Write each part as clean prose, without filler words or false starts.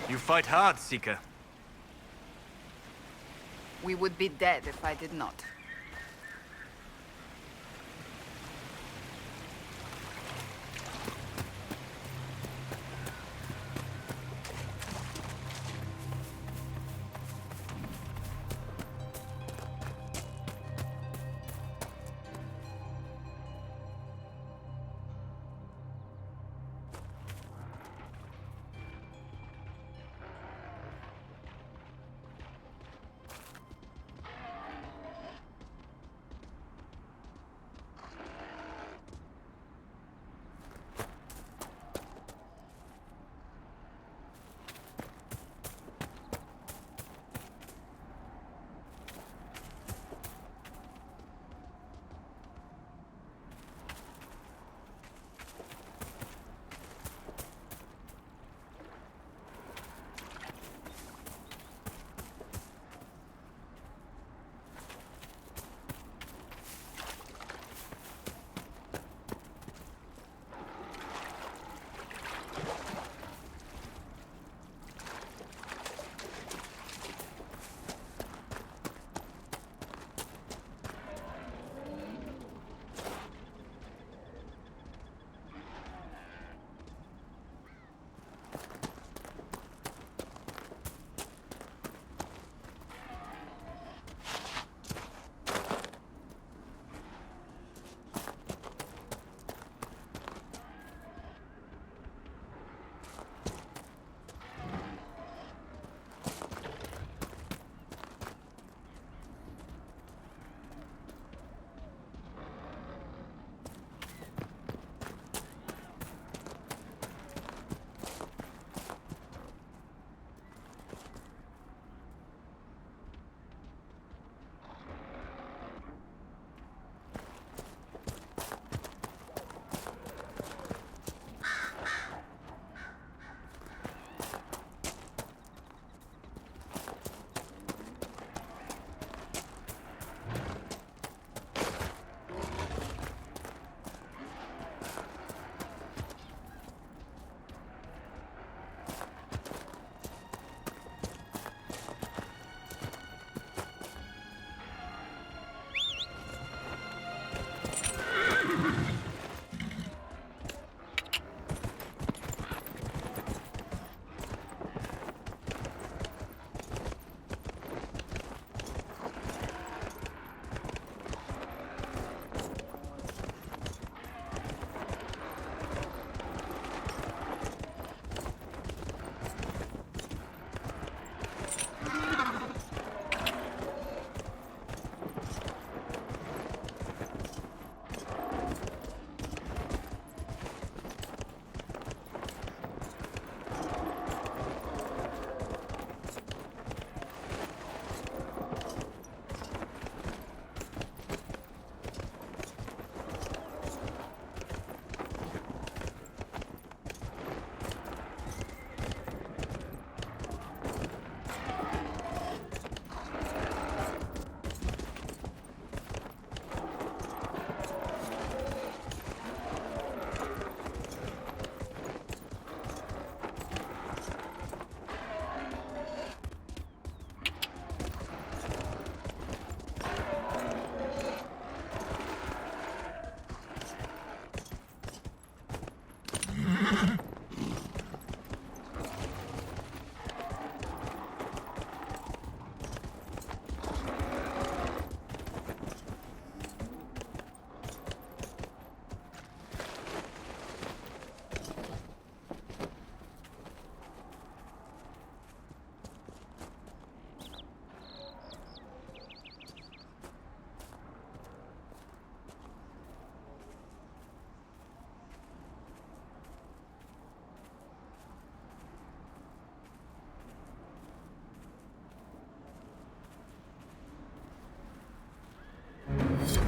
You fight hard, Seeker. We would be dead if I did not.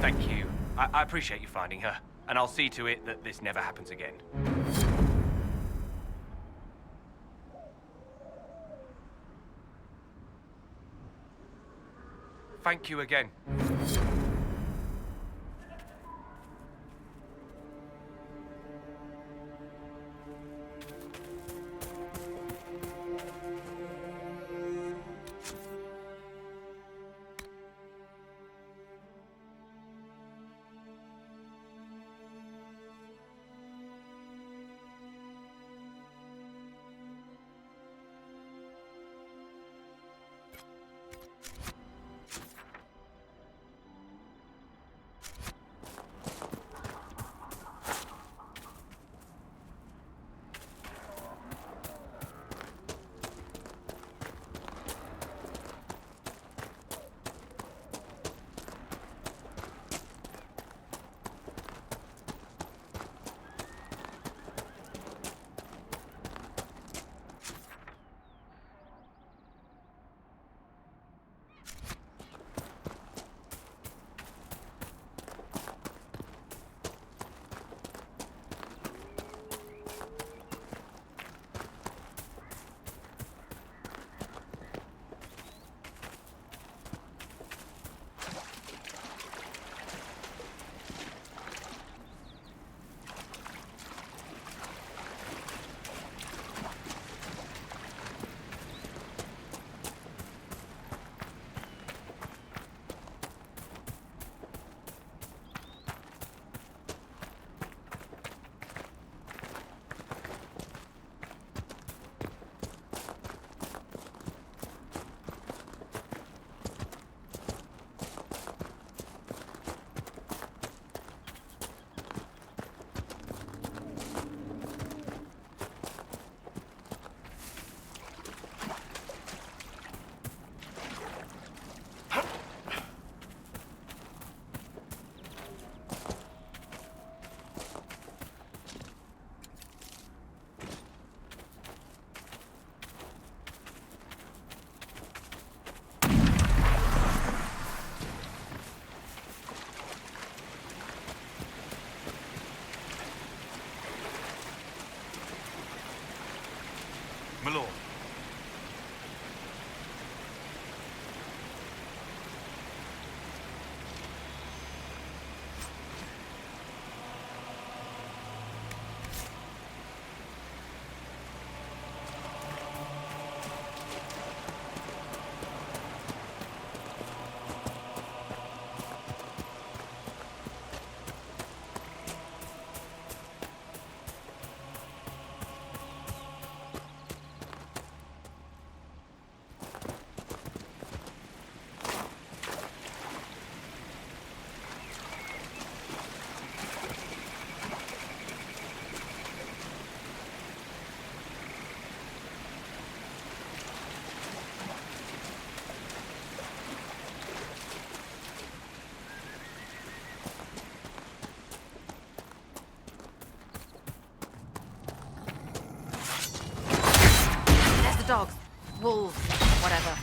Thank you. I appreciate you finding her, and I'll see to it that this never happens again. Thank you again. My lord. Dogs, wolves, whatever.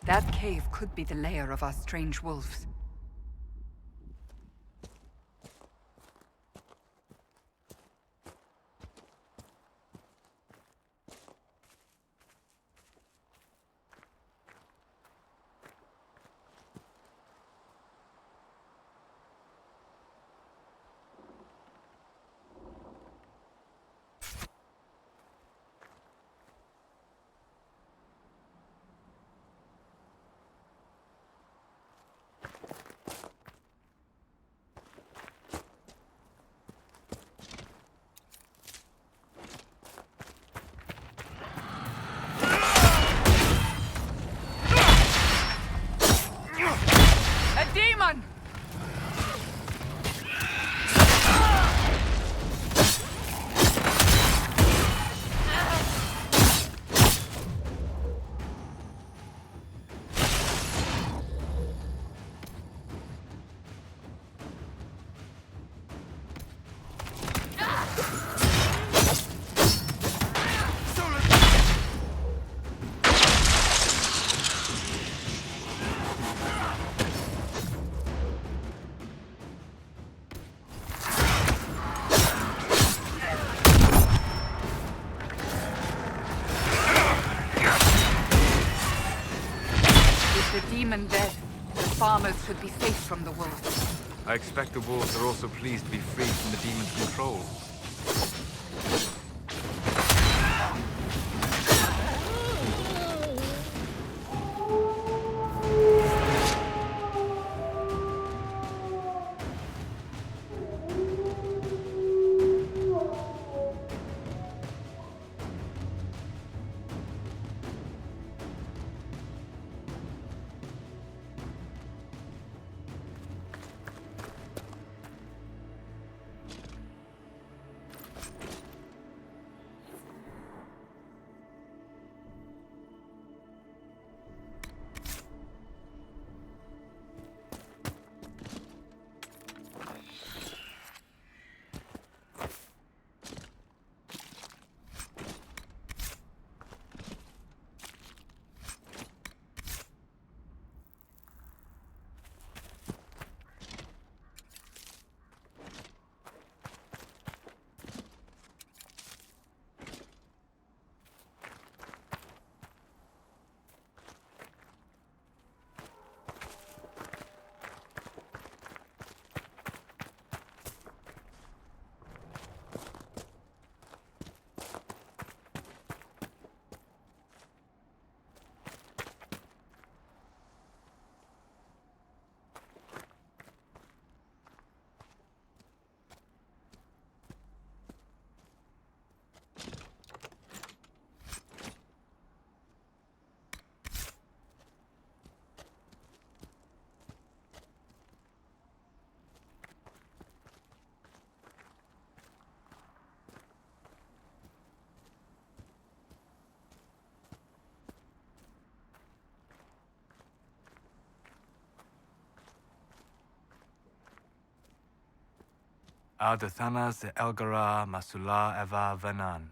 That cave could be the lair of our strange wolves. Demon dead, the farmers should be safe from the wolves. I expect the wolves are also pleased to be free from the demon's control. Adathanas Elgara Masula Eva Venan.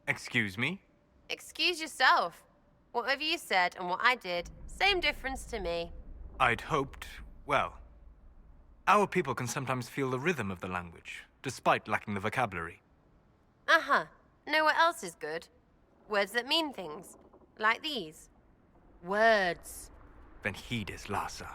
Excuse me? Excuse yourself. Whatever you said and what I did, same difference to me. I'd hoped, well, our people can sometimes feel the rhythm of the language, despite lacking the vocabulary. Uh-huh. Know what else is good? Words that mean things. Like these. Words. Then heed his Lhasa.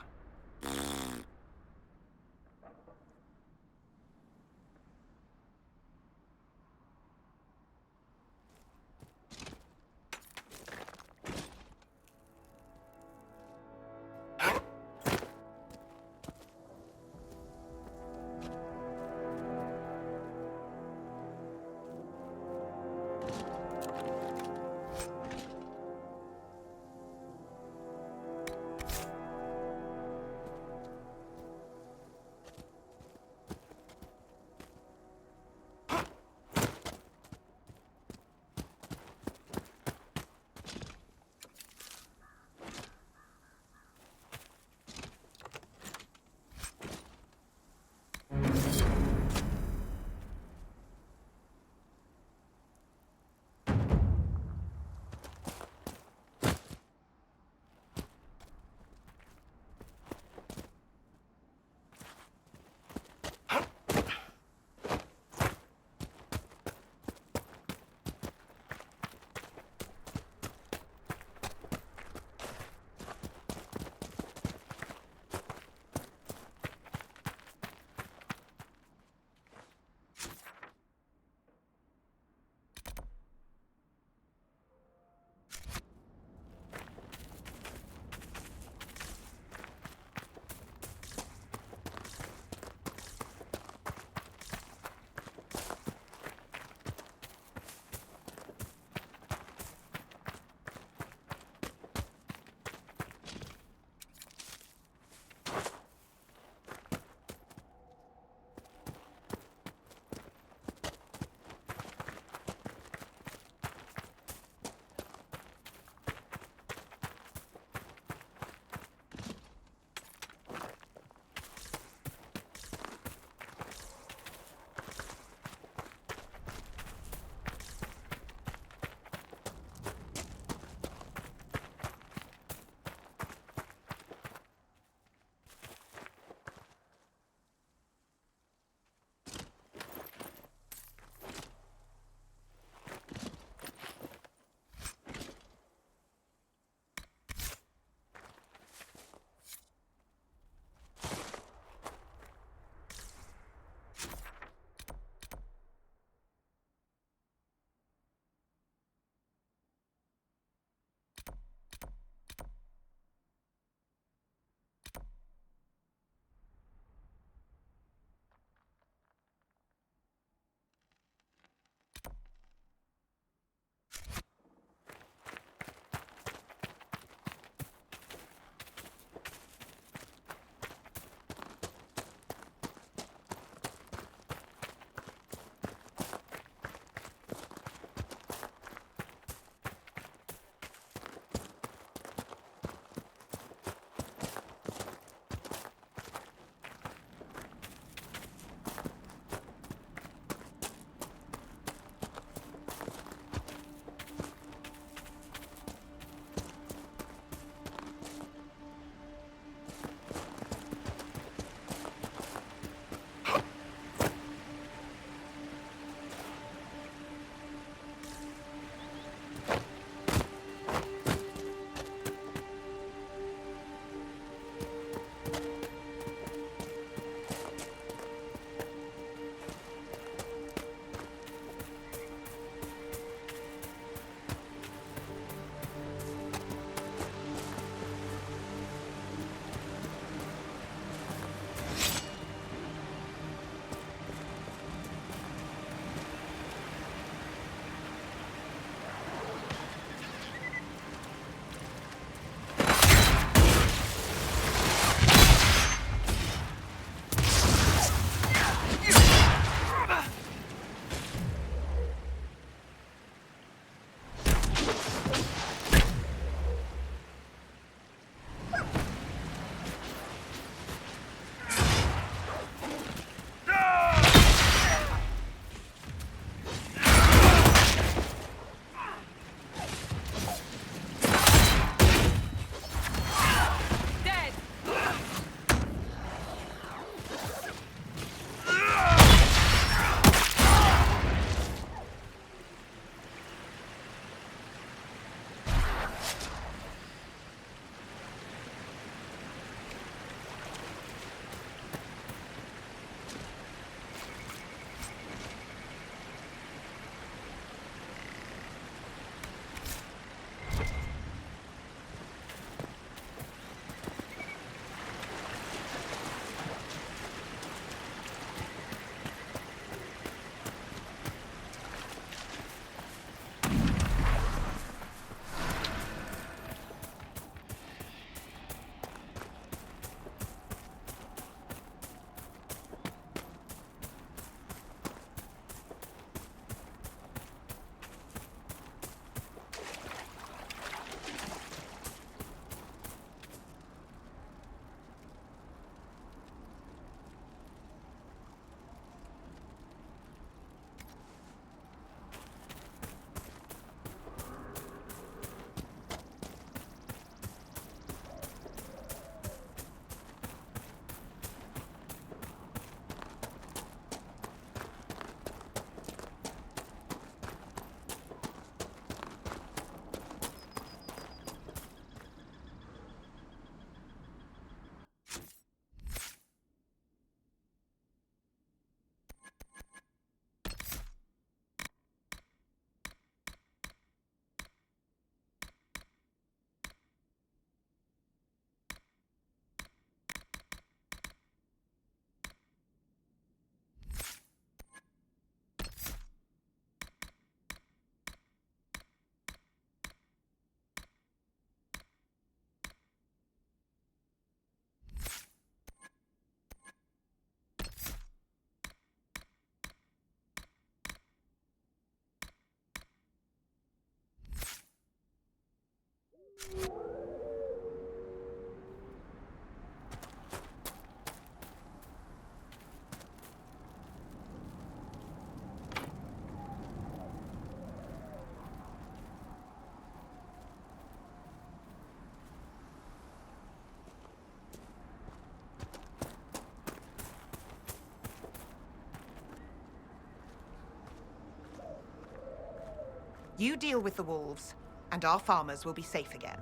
You deal with the wolves, and our farmers will be safe again.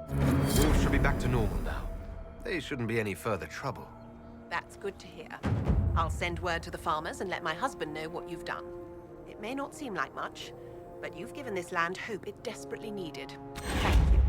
Wolves should be back to normal now. They shouldn't be any further trouble. That's good to hear. I'll send word to the farmers and let my husband know what you've done. It may not seem like much, but you've given this land hope it desperately needed. Thank you.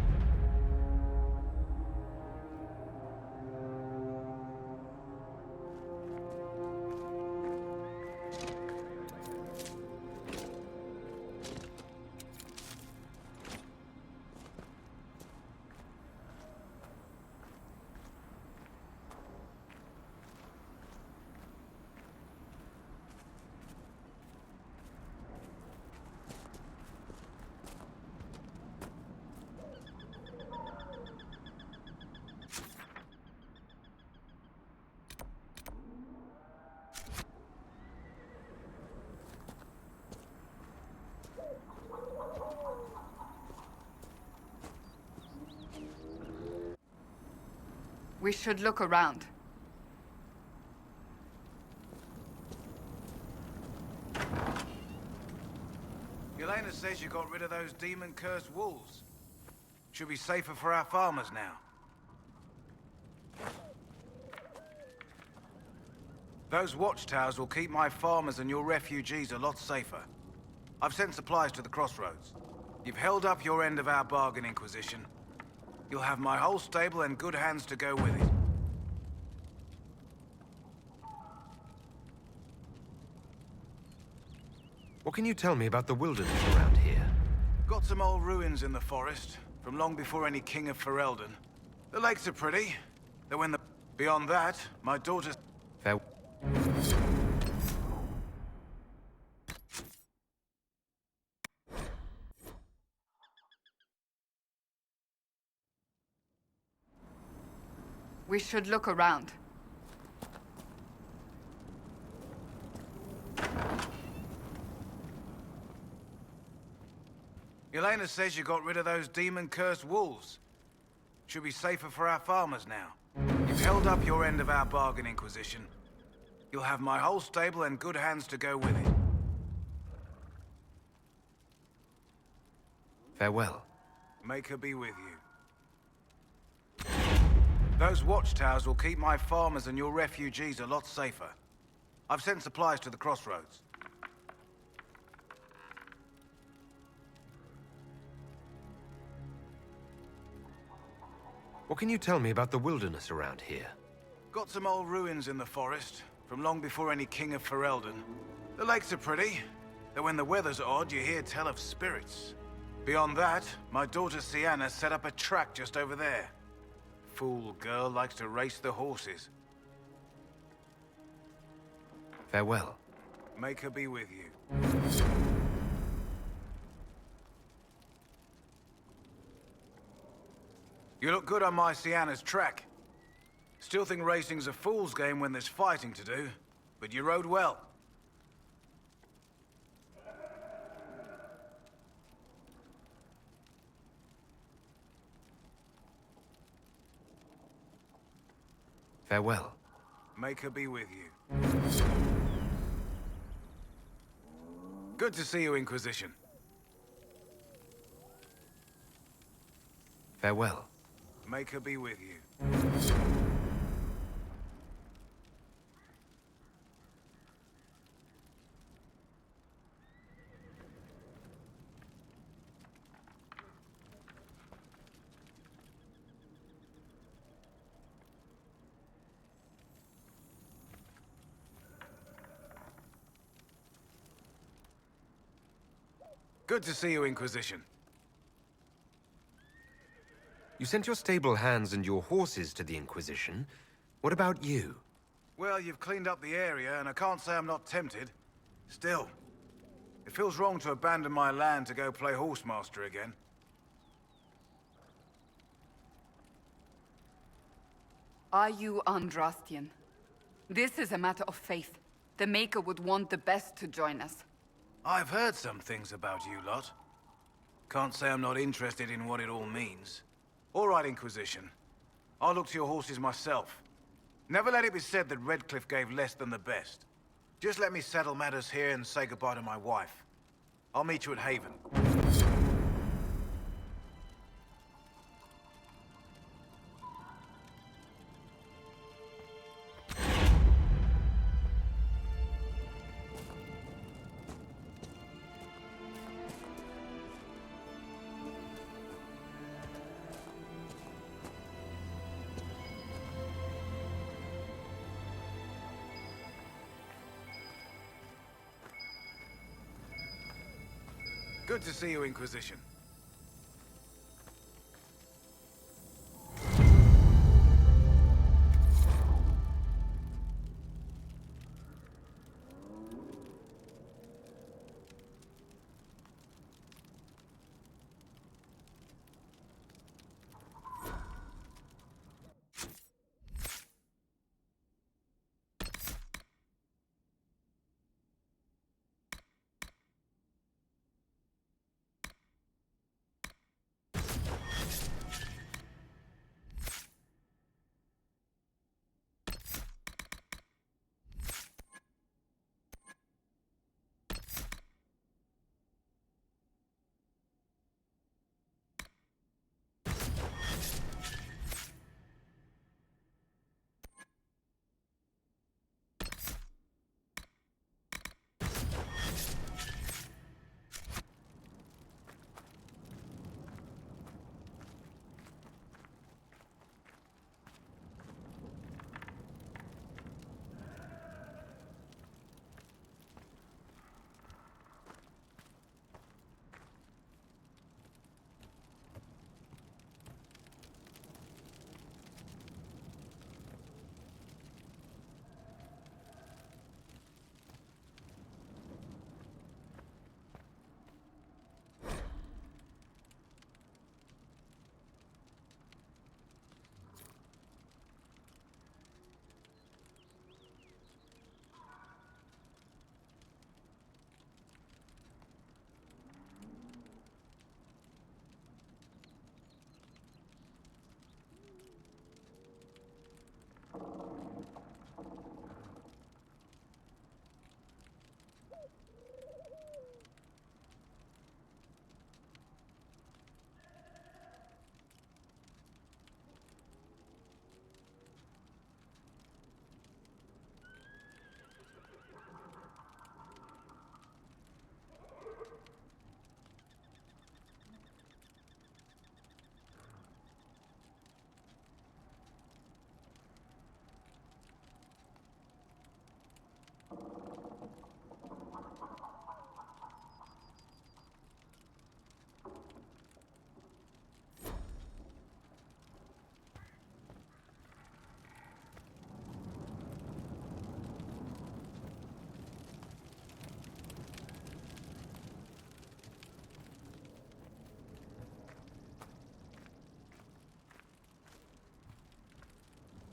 We should look around. Yelena says you got rid of those demon-cursed wolves. Should be safer for our farmers now. Those watchtowers will keep my farmers and your refugees a lot safer. I've sent supplies to the crossroads. You've held up your end of our bargain, Inquisition. You'll have my whole stable and good hands to go with it. What can you tell me about the wilderness around here? Got some old ruins in the forest, from long before any king of Ferelden. The lakes are pretty. They're when the... Beyond that, my daughter's... Fair... We should look around. Yelena says you got rid of those demon-cursed wolves. Should be safer for our farmers now. You've held up your end of our bargain, Inquisition. You'll have my whole stable and good hands to go with it. Farewell. Make her be with you. Those watchtowers will keep my farmers and your refugees a lot safer. I've sent supplies to the crossroads. What can you tell me about the wilderness around here? Got some old ruins in the forest, from long before any king of Ferelden. The lakes are pretty, though when the weather's odd, you hear tell of spirits. Beyond that, my daughter Sienna set up a track just over there. Fool girl likes to race the horses. Farewell. Make her be with you. You look good on my Sienna's track. Still think racing's a fool's game when there's fighting to do, but you rode well. Farewell. Make her be with you. Good to see you, Inquisition. Farewell. Make her be with you. Good to see you, Inquisition. You sent your stable hands and your horses to the Inquisition. What about you? Well, you've cleaned up the area, and I can't say I'm not tempted. Still, it feels wrong to abandon my land to go play horsemaster again. Are you Andrastian? This is a matter of faith. The Maker would want the best to join us. I've heard some things about you lot. Can't say I'm not interested in what it all means. All right, Inquisition. I'll look to your horses myself. Never let it be said that Redcliffe gave less than the best. Just let me settle matters here and say goodbye to my wife. I'll meet you at Haven. Good to see you, Inquisition.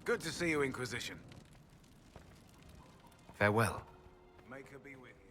Good to see you, Inquisition. Farewell. May her be with you.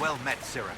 Well met, Sirrah.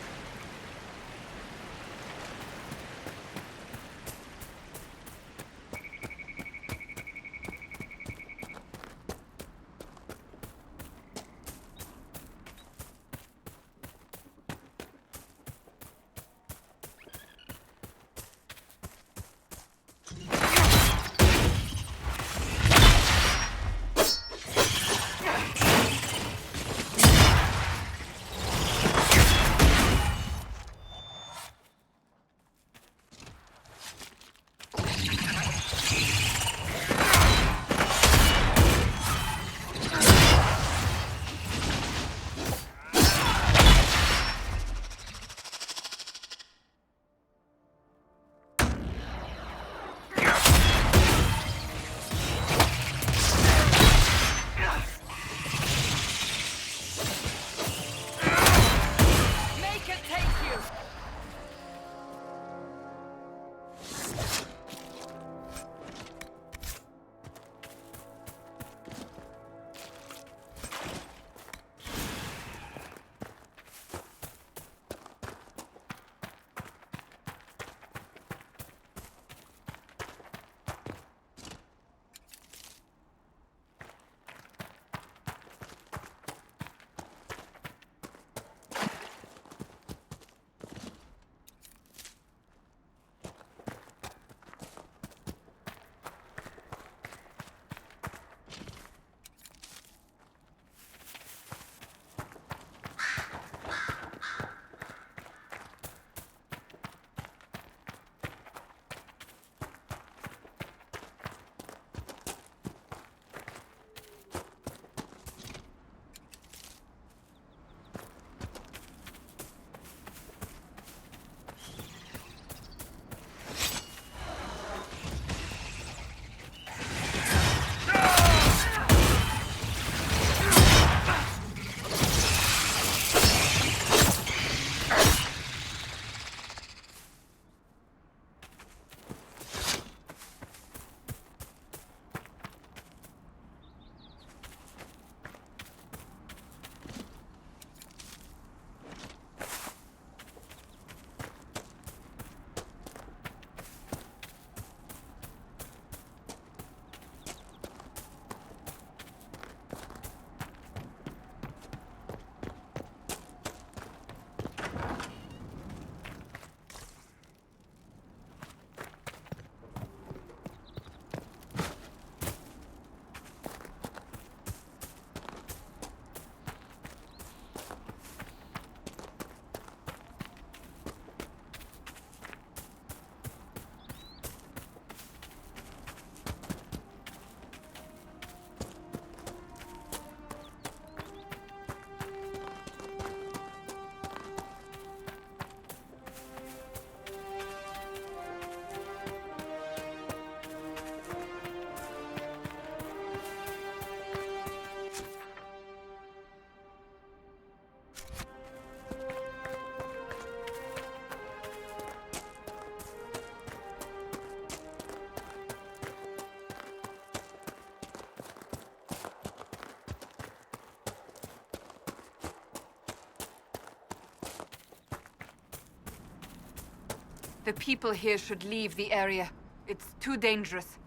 The people here should leave the area. It's too dangerous.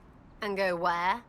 And go where?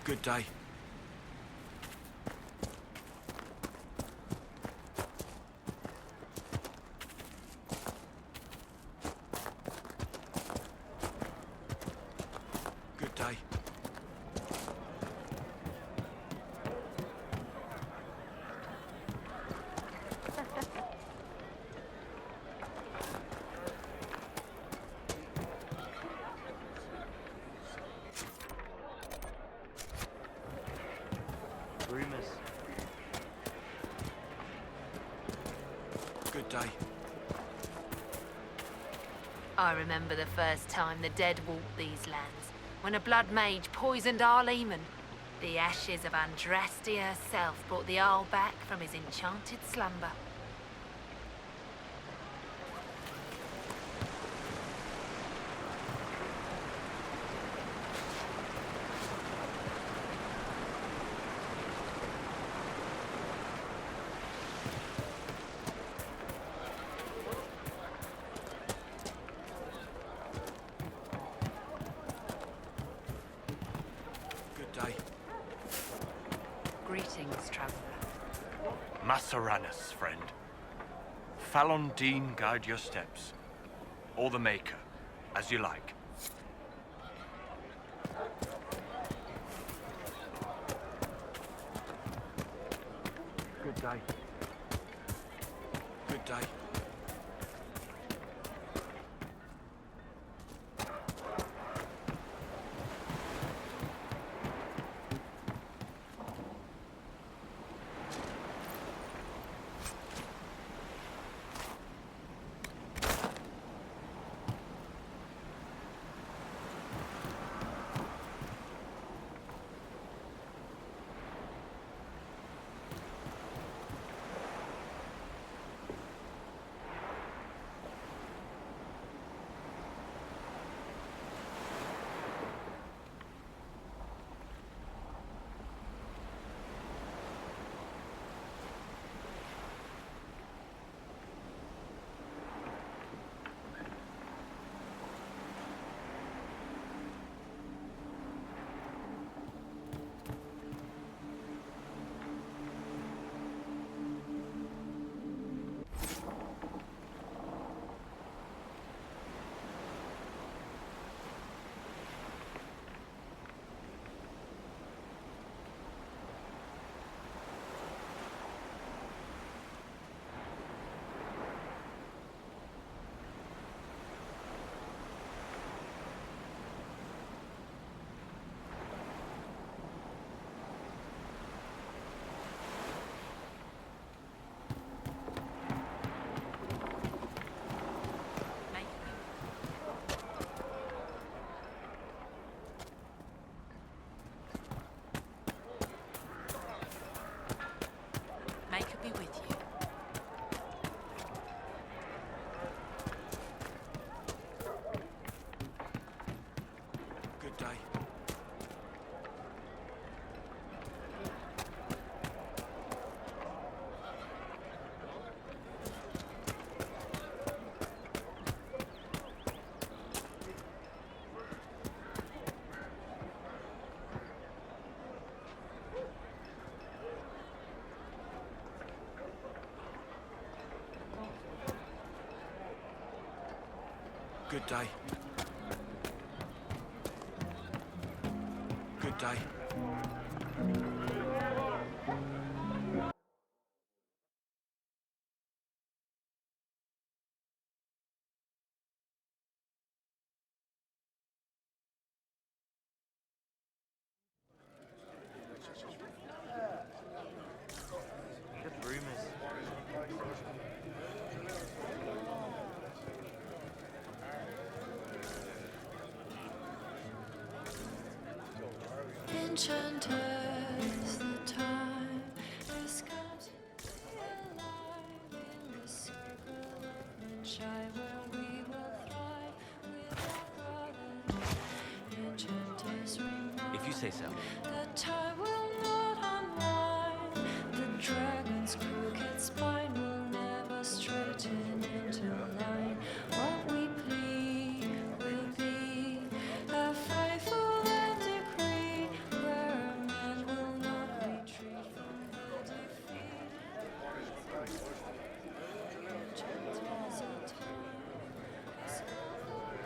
Good day. Good day. Rumors. Good day. I remember the first time the dead walked these lands, when a blood mage poisoned our leman. The ashes of Andrastia herself brought the Arl back from his enchanted slumber. Good day. Greetings, traveler. Masseranus, friend. Fallon Dean guide your steps. Or the Maker, as you like. Good day. Good day. Maker be with you. Good day. Good day. Good day. Just rumors. Enchanters, the time has come to be alive in the circle of the shy where we will thrive with our brothers. Enchanters, If you say so. the time will not unwind. The dragon's crooked spine will never straighten into line. What we plead will be a faithful and decree where a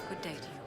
Good day to you.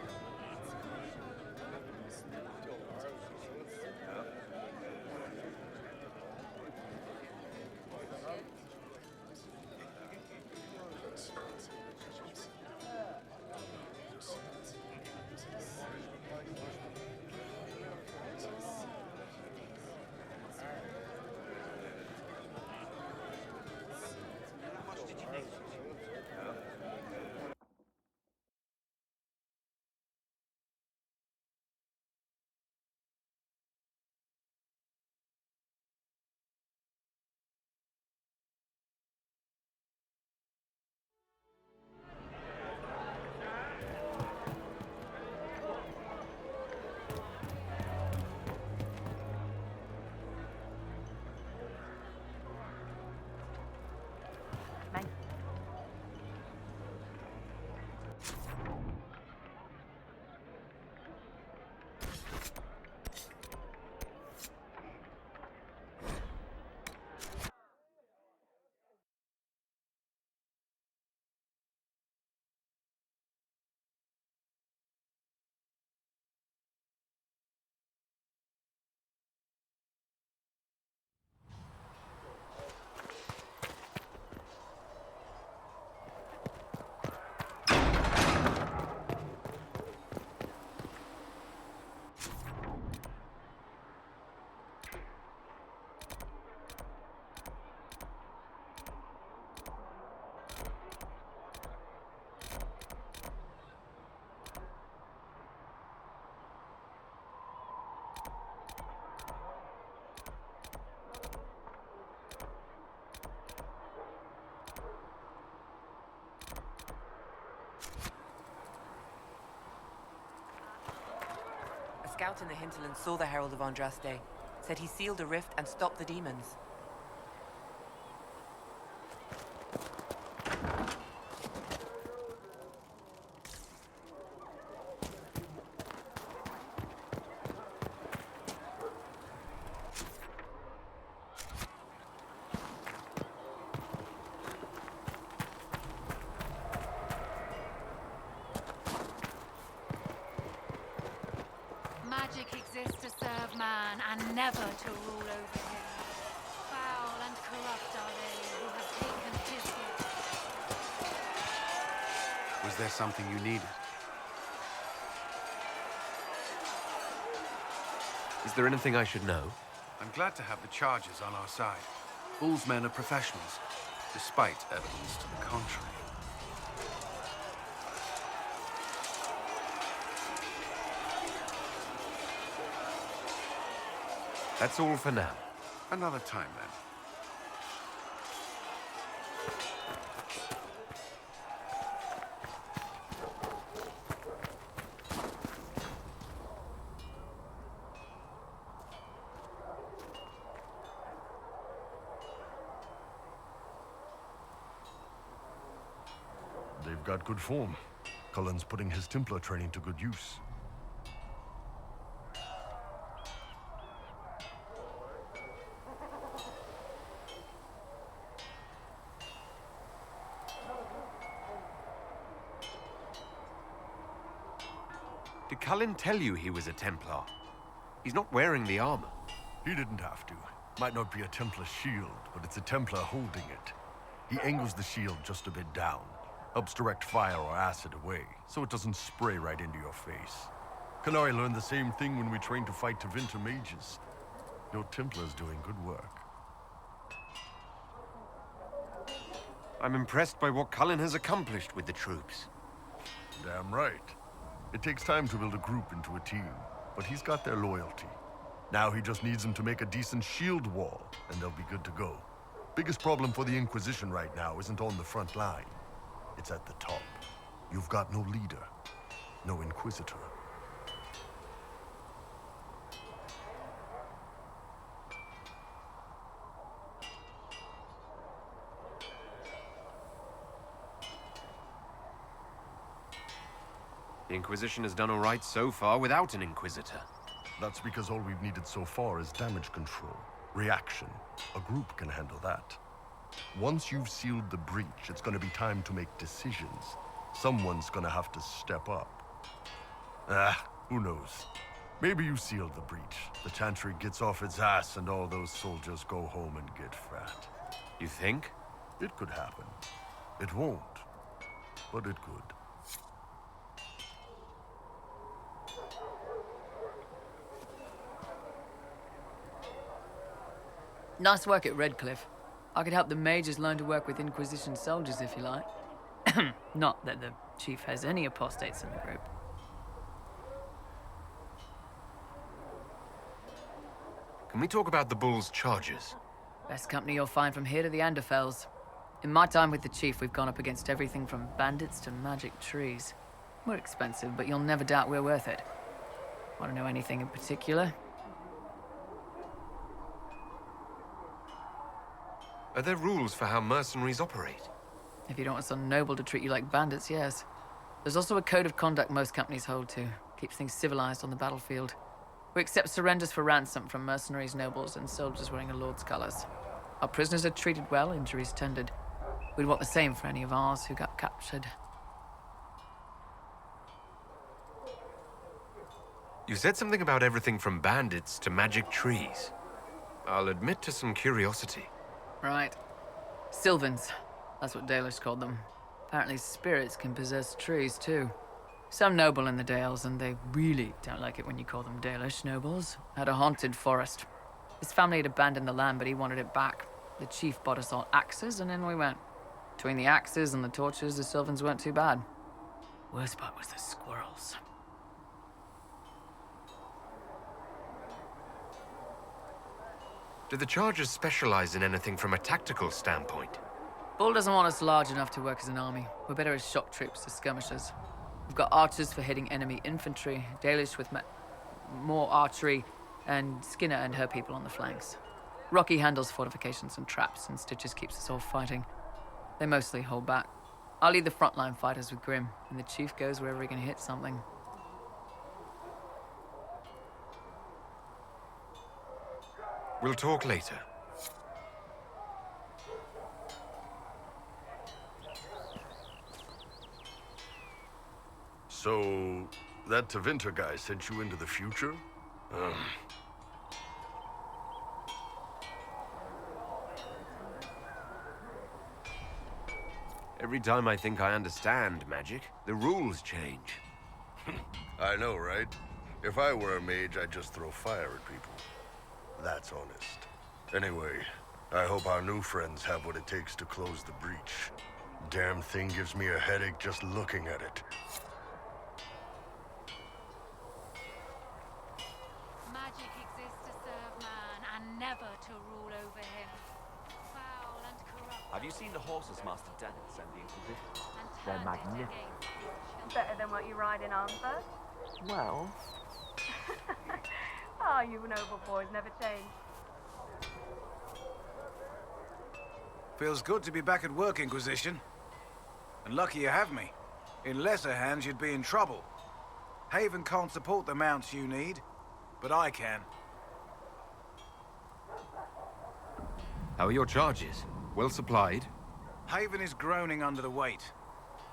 A scout in the hinterland saw the Herald of Andraste. Said he sealed a rift and stopped the demons. Magic exists to serve man and never to rule over him. Foul and corrupt are they who have taken his gift. Was there something you needed? Is there anything I should know? I'm glad to have the charges on our side. Bull's men are professionals, despite evidence to the contrary. That's all for now. Another time, then. They've got good form. Cullen's putting his Templar training to good use. Did Cullen tell you he was a Templar? He's not wearing the armor. He didn't have to. Might not be a Templar shield, but it's a Templar holding it. He angles the shield just a bit down. Helps direct fire or acid away, so it doesn't spray right into your face. Kanari learned the same thing when we trained to fight Tevinter mages. Your Templar's doing good work. I'm impressed by what Cullen has accomplished with the troops. Damn right. It takes time to build a group into a team, but he's got their loyalty. Now he just needs them to make a decent shield wall, and they'll be good to go. Biggest problem for the Inquisition right now isn't on the front line. It's at the top. You've got no leader, no Inquisitor. The Inquisition has done all right so far without an Inquisitor. That's because all we've needed so far is damage control, reaction. A group can handle that. Once you've sealed the breach, it's gonna be time to make decisions. Someone's gonna have to step up. Who knows? Maybe you sealed the breach. The Chantry gets off its ass and all those soldiers go home and get fat. You think? It could happen. It won't, but it could. Nice work at Redcliffe. I could help the mages learn to work with Inquisition soldiers if you like. Not that the chief has any apostates in the group. Can we talk about the Bull's charges? Best company you'll find from here to the Anderfells. In my time with the chief, we've gone up against everything from bandits to magic trees. We're expensive, but you'll never doubt we're worth it. Want to know anything in particular? Are there rules for how mercenaries operate? If you don't want some noble to treat you like bandits, yes. There's also a code of conduct most companies hold to. Keeps things civilized on the battlefield. We accept surrenders for ransom from mercenaries, nobles, and soldiers wearing a lord's colors. Our prisoners are treated well, injuries tended. We'd want the same for any of ours who got captured. You said something about everything from bandits to magic trees. I'll admit to some curiosity. Right. Sylvans. That's what Dalish called them. Apparently spirits can possess trees, too. Some noble in the Dales, and they really don't like it when you call them Dalish nobles, had a haunted forest. His family had abandoned the land, but he wanted it back. The chief bought us all axes, and in we went. Between the axes and the torches, the Sylvans weren't too bad. Worst part was the squirrels. Do the chargers specialize in anything from a tactical standpoint? Bull doesn't want us large enough to work as an army. We're better as shock troops, as skirmishers. We've got archers for hitting enemy infantry, Dalish with more archery, and Skinner and her people on the flanks. Rocky handles fortifications and traps, and Stitches keeps us all fighting. They mostly hold back. I'll lead the frontline fighters with Grim, and the chief goes wherever he can hit something. We'll talk later. So, that Tevinter guy sent you into the future? Every time I think I understand magic, the rules change. I know, right? If I were a mage, I'd just throw fire at people. That's honest. Anyway, I hope our new friends have what it takes to close the breach. Damn thing gives me a headache just looking at it. Magic exists to serve man and never to rule over him. Foul and corrupt. Have you seen the horses Master Dennis and the Inquisitor? And They're turned it magnificent. against Better than what you ride in Armsburg? Well, Oh, you noble boys never change. Feels good to be back at work, Inquisition. And lucky you have me. In lesser hands, you'd be in trouble. Haven can't support the mounts you need, but I can. How are your charges? Well supplied? Haven is groaning under the weight.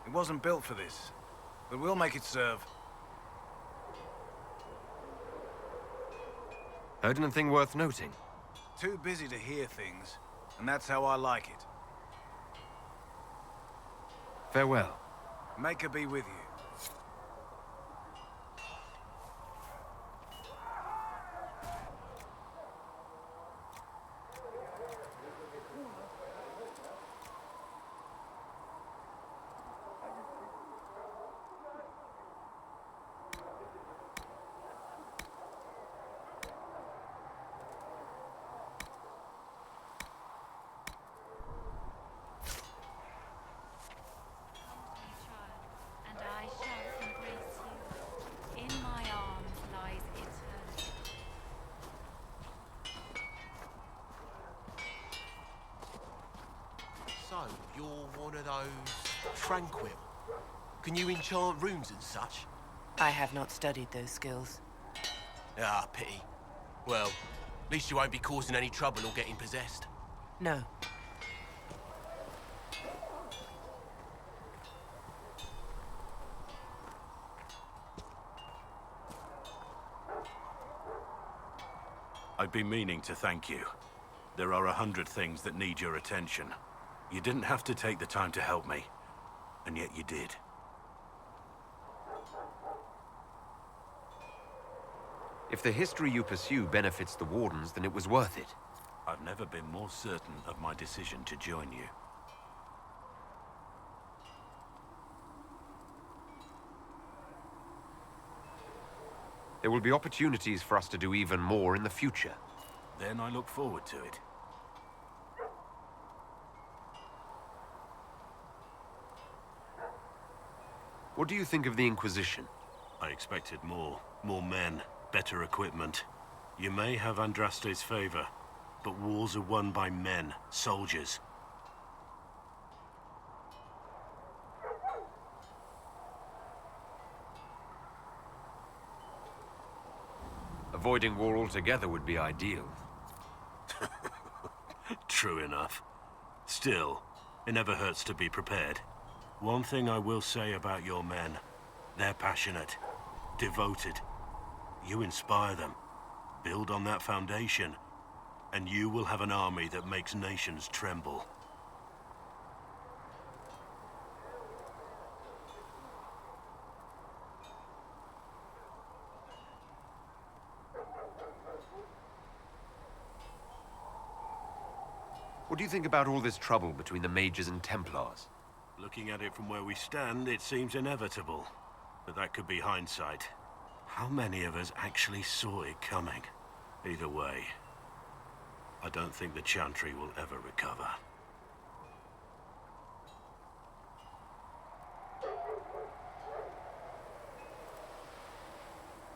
It wasn't built for this, but we'll make it serve. Heard anything worth noting? Too busy to hear things, and that's how I like it. Farewell. Maker be with you. and I shall embrace you. In my arms lies eternity. So, you're one of those tranquil. Can you enchant runes and such? I have not studied those skills. Ah, pity. Well, at least you won't be causing any trouble or getting possessed. No. I've been meaning to thank you. There are 100 things that need your attention. You didn't have to take the time to help me, and yet you did. If the history you pursue benefits the Wardens, then it was worth it. I've never been more certain of my decision to join you. There will be opportunities for us to do even more in the future. Then I look forward to it. What do you think of the Inquisition? I expected more. More men, better equipment. You may have Andraste's favor, but wars are won by men, soldiers. Avoiding war altogether would be ideal. True enough. Still, it never hurts to be prepared. One thing I will say about your men, they're passionate, devoted. You inspire them. Build on that foundation, and you will have an army that makes nations tremble. What do you think about all this trouble between the Mages and Templars? Looking at it from where we stand, it seems inevitable. But that could be hindsight. How many of us actually saw it coming? Either way, I don't think the Chantry will ever recover.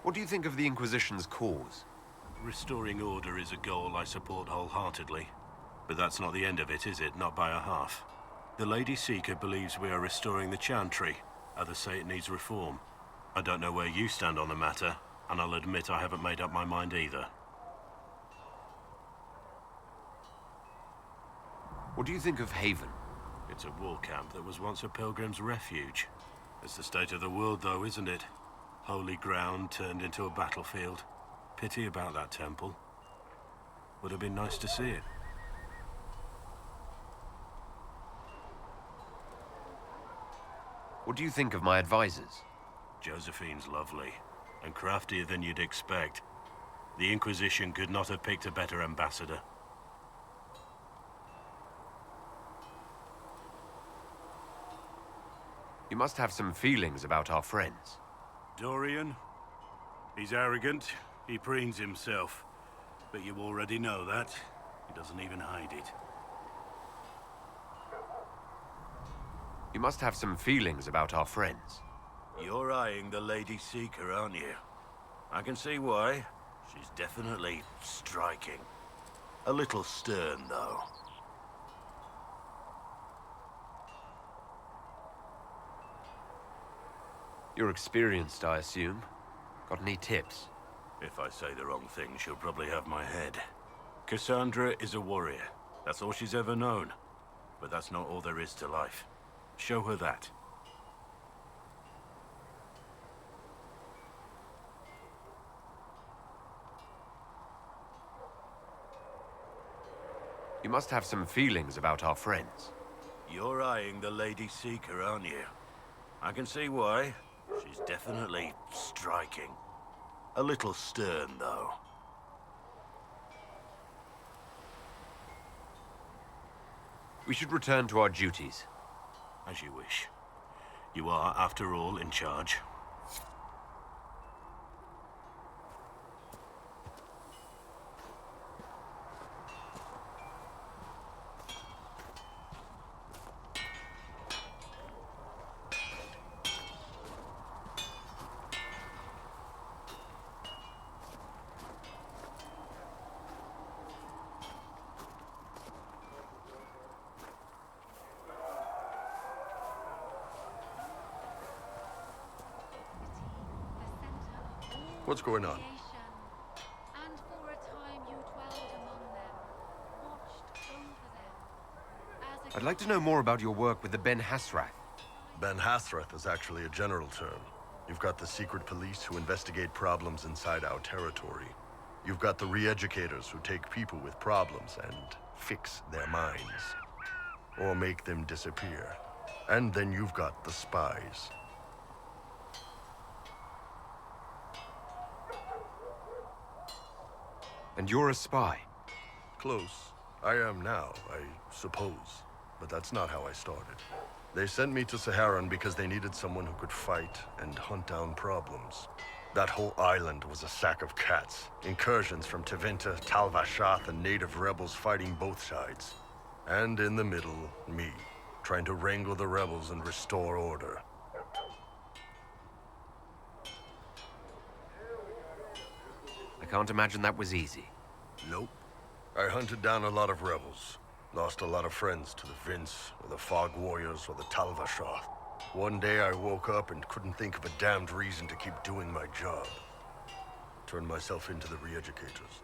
What do you think of the Inquisition's cause? Restoring order is a goal I support wholeheartedly. But that's not the end of it, is it? Not by a half. The Lady Seeker believes we are restoring the Chantry. Others say it needs reform. I don't know where you stand on the matter, and I'll admit I haven't made up my mind either. What do you think of Haven? It's a war camp that was once a pilgrim's refuge. It's the state of the world, though, isn't it? Holy ground turned into a battlefield. Pity about that temple. Would have been nice to see it. What do you think of my advisors? Josephine's lovely, and craftier than you'd expect. The Inquisition could not have picked a better ambassador. You must have some feelings about our friends. Dorian? He's arrogant, he preens himself. But you already know that. He doesn't even hide it. You must have some feelings about our friends. You're eyeing the Lady Seeker, aren't you? I can see why. She's definitely striking. A little stern, though. You're experienced, I assume. Got any tips? If I say the wrong thing, she'll probably have my head. Cassandra is a warrior. That's all she's ever known. But that's not all there is to life. Show her that. You must have some feelings about our friends. You're eyeing the Lady Seeker, aren't you? I can see why. She's definitely striking. A little stern, though. We should return to our duties. As you wish. You are, after all, in charge. What's going on? And for a time you dwelled among them, watched over them. I'd like to know more about your work with the Ben Hasrath. Ben Hasrath is actually a general term. You've got the secret police who investigate problems inside our territory. You've got the re-educators who take people with problems and fix their minds. Or make them disappear. And then you've got the spies. And you're a spy? Close. I am now, I suppose. But that's not how I started. They sent me to Saharan because they needed someone who could fight and hunt down problems. That whole island was a sack of cats. Incursions from Tevinter, Tal Vashath, and native rebels fighting both sides. And in the middle, me, trying to wrangle the rebels and restore order. I can't imagine that was easy. Nope. I hunted down a lot of rebels. Lost a lot of friends to the Vince, or the Fog Warriors, or the Tal Vashath. One day I woke up and couldn't think of a damned reason to keep doing my job. Turned myself into the re-educators.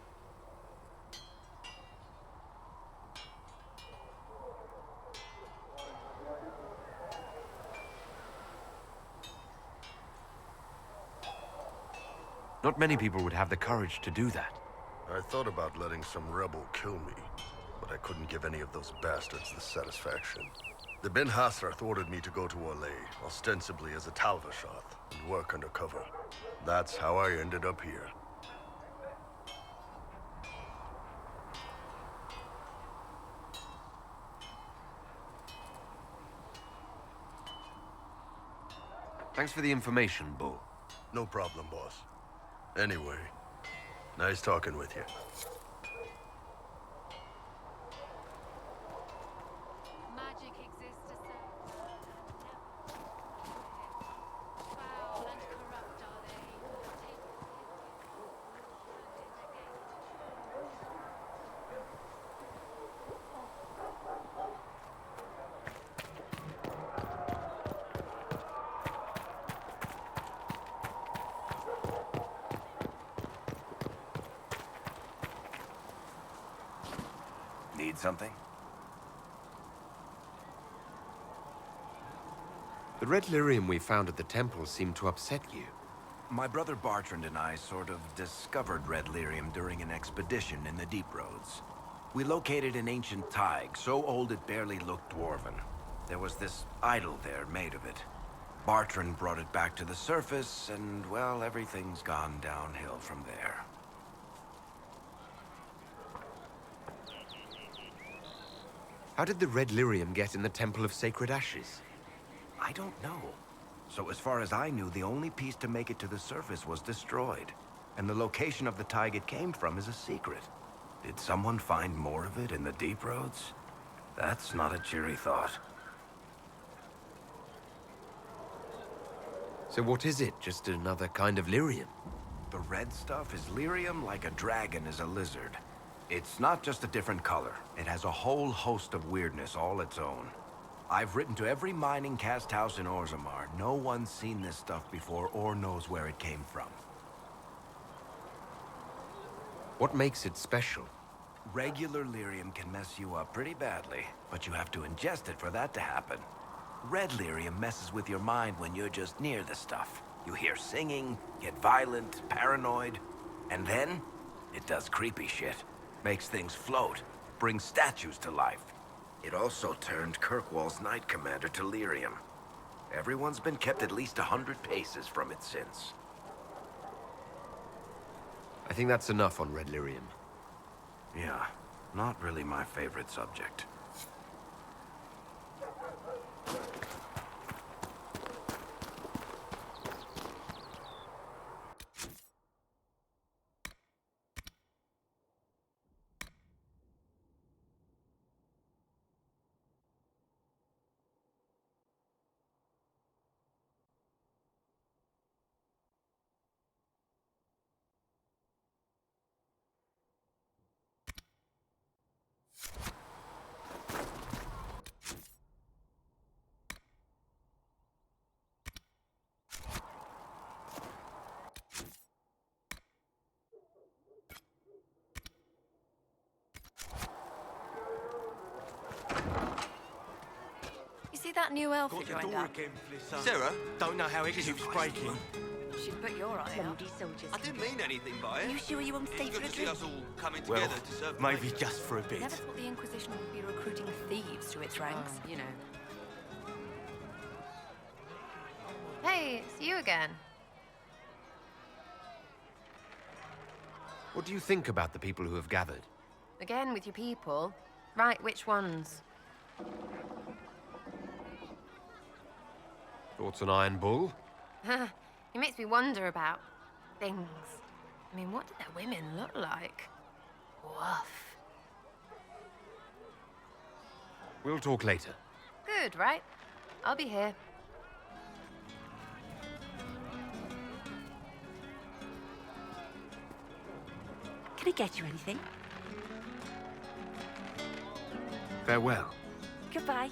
Not many people would have the courage to do that. I thought about letting some rebel kill me, but I couldn't give any of those bastards the satisfaction. The Ben Hasrath ordered me to go to Orlais, ostensibly as a Tal Vashath, and work undercover. That's how I ended up here. Thanks for the information, Bull. No problem, boss. Anyway, nice talking with you. Magic exists to serve. Foul and corrupt are they. Need something? The red lyrium we found at the temple seemed to upset you. My brother Bartrand and I sort of discovered red lyrium during an expedition in the Deep Roads. We located an ancient Tig, so old it barely looked dwarven. There was this idol there made of it. Bartrand brought it back to the surface, and, well, everything's gone downhill from there. How did the red lyrium get in the Temple of Sacred Ashes? I don't know. So as far as I knew, the only piece to make it to the surface was destroyed. And the location of the Tig it came from is a secret. Did someone find more of it in the Deep Roads? That's not a cheery thought. So what is it? Just another kind of lyrium? The red stuff is lyrium like a dragon is a lizard. It's not just a different color. It has a whole host of weirdness all its own. I've written to every mining cast house in Orzammar. No one's seen this stuff before or knows where it came from. What makes it special? Regular lyrium can mess you up pretty badly, but you have to ingest it for that to happen. Red lyrium messes with your mind when you're just near the stuff. You hear singing, get violent, paranoid, and then it does creepy shit. Makes things float, brings statues to life. It also turned Kirkwall's Knight Commander to lyrium. Everyone's been kept at least 100 paces from it since. I think that's enough on red lyrium. Yeah, not really my favorite subject. You see that new elf who joined up? Sarah, don't know how it keeps breaking. Should Put your eye out. I didn't mean anything by it. You sure you won't stay It's for good a to see drink? us all coming Well, together to serve the maybe ladies. just for a bit. Never thought the Inquisition would be recruiting thieves to its ranks. You know. Hey, it's you again. What do you think about the people who have gathered? Again with your people. Right, which ones? Thoughts on Iron Bull? It makes me wonder about things. I mean, what did their women look like? Woof. We'll talk later. Good, right? I'll be here. Can I get you anything? Farewell. Goodbye.